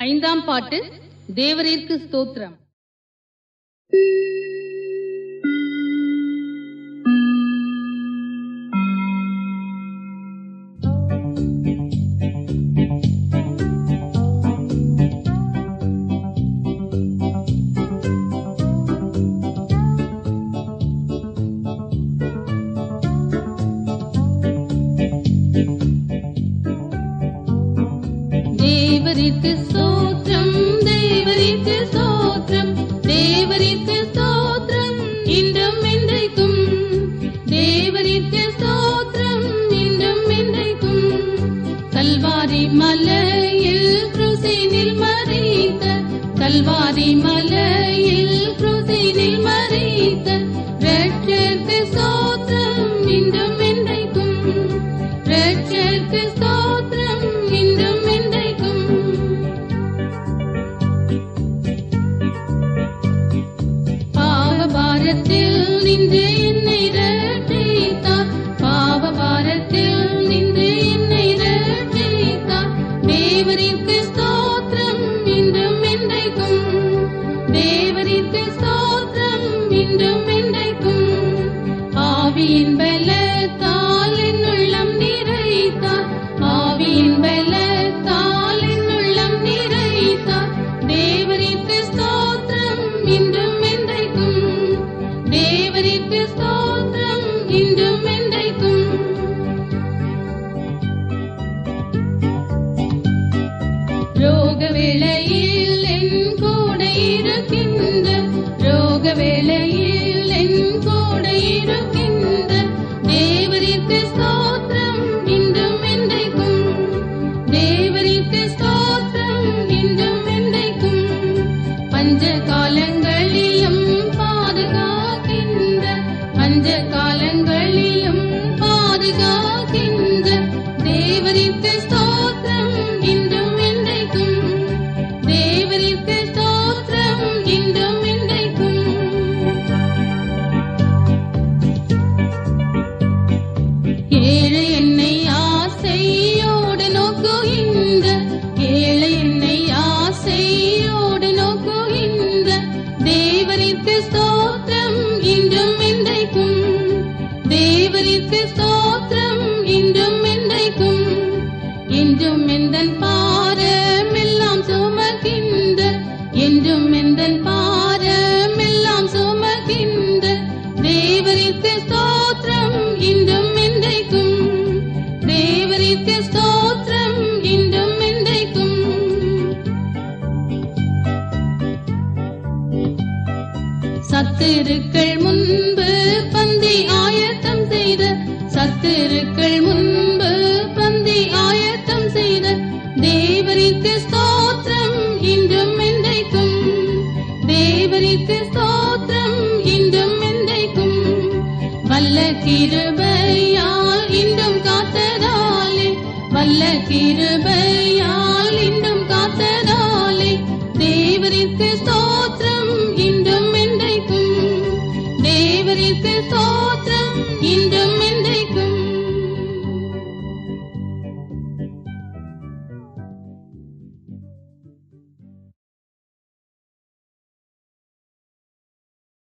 ஐந்தாம் பாட்டு தேவரீர்க்கு ஸ்தோத்திரம். தேவரீர்க்கு ஸ்தோத்திரம், தேவரீர்க்கு ஸ்தோத்திரம், தேவரீர்க்கு ஸ்தோத்திரம் இன்றும் என்றைக்கும். தேவரீர்க்கு ஸ்தோத்திரம் இன்றும் என்றைக்கும். கல்வாரி மலையில் கிறிஸ்துவினில் மரித்த, கல்வாரி மலையில் கிறிஸ்துவினில் மரித்த இரட்சகருக்கு ஸ்தோத்திரம் இன்றும் என்றைக்கும். இரட்சகருக்கு ஸ்தோத்திரம் இன்றும் என்றைக்கும். பாவபாரத்தில் நின்று என்னை இரட்சித்தார், பாவபாரத்தில் நின்று என்னை இரட்சித்தார். தேவரீர்க்கு ஸ்தோத்திரம் இன்றும் என்றைக்கும். தேவரீர்க்கு ஸ்தோத்திரம் இன்றும் என்றைக்கும். ஆவியின் பலத்தால் என் உள்ளம் நிறைத்தார், ஆவியின் பலத்தால் என் உள்ளம் நிறைத்தார். தேவரீர்க்கு ஸ்தோத்திரம் இன்றும் என்றைக்கும். தேவரீர்க்கு ஸ்தோத்திரம் இன்றும் என்றைக்கும். ரோக வேளையில் என் கூட இருக்கின்ற, ரோக வேளையில் என் கூட இருக்கின்ற தேவரீர்க்கு ஸ்தோத்திரம் இன்றும் என்றைக்கும். தேவரீர்க்கு ஸ்தோத்திரம் இன்றும் என்றைக்கும். பஞ்ச காலங்களிலும் பாதுகாக்கின்ற, பஞ்ச காலங்களிலும் பாதுகாக்கின்ற தேவரீர்க்கு ஸ்தோத்திரம் இன்றும் என்றைக்கும். தேவரீர்க்கு ஸ்தோத்திரம் இன்றும் என்றைக்கும். ஏழை என்னை ஆசையோடு நோக்குகின்ற, ஏழை என்னை ஆசையோடு நோக்குகின்ற தேவரீர்க்கு ஸ்தோத்திரம் இன்றும் என்றைக்கும். தேவரீர்க்கு ஸ்தோத்திரம் இன்றும் என்றைக்கும். என்றும் எந்தன் பாரமெல்லாம் சுமக்கின்ற, என்றும் எந்தன் பாரமெல்லாம் சுமக்கின்ற தேவரீர்க்கு ஸ்தோத்திரம் இன்றும் என்றைக்கும். தேவரீர்க்கு ஸ்தோத்திரம் இன்றும் என்றைக்கும். சத்துருக்கள் முன்பு பந்தி ஆயத்தம் செய்த, சத்துருக்கள் முன்பு பந்தி ஆயத்தம் செய்த தேவரீர்க்கு ஸ்தோத்திரம் இன்றும் என்றைக்கும். தேவரீர்க்கு ஸ்தோத்திரம் இன்றும் என்றைக்கும். வல்ல கிருபையால் இன்றும் காத்ததாலே, வல்ல கிருபை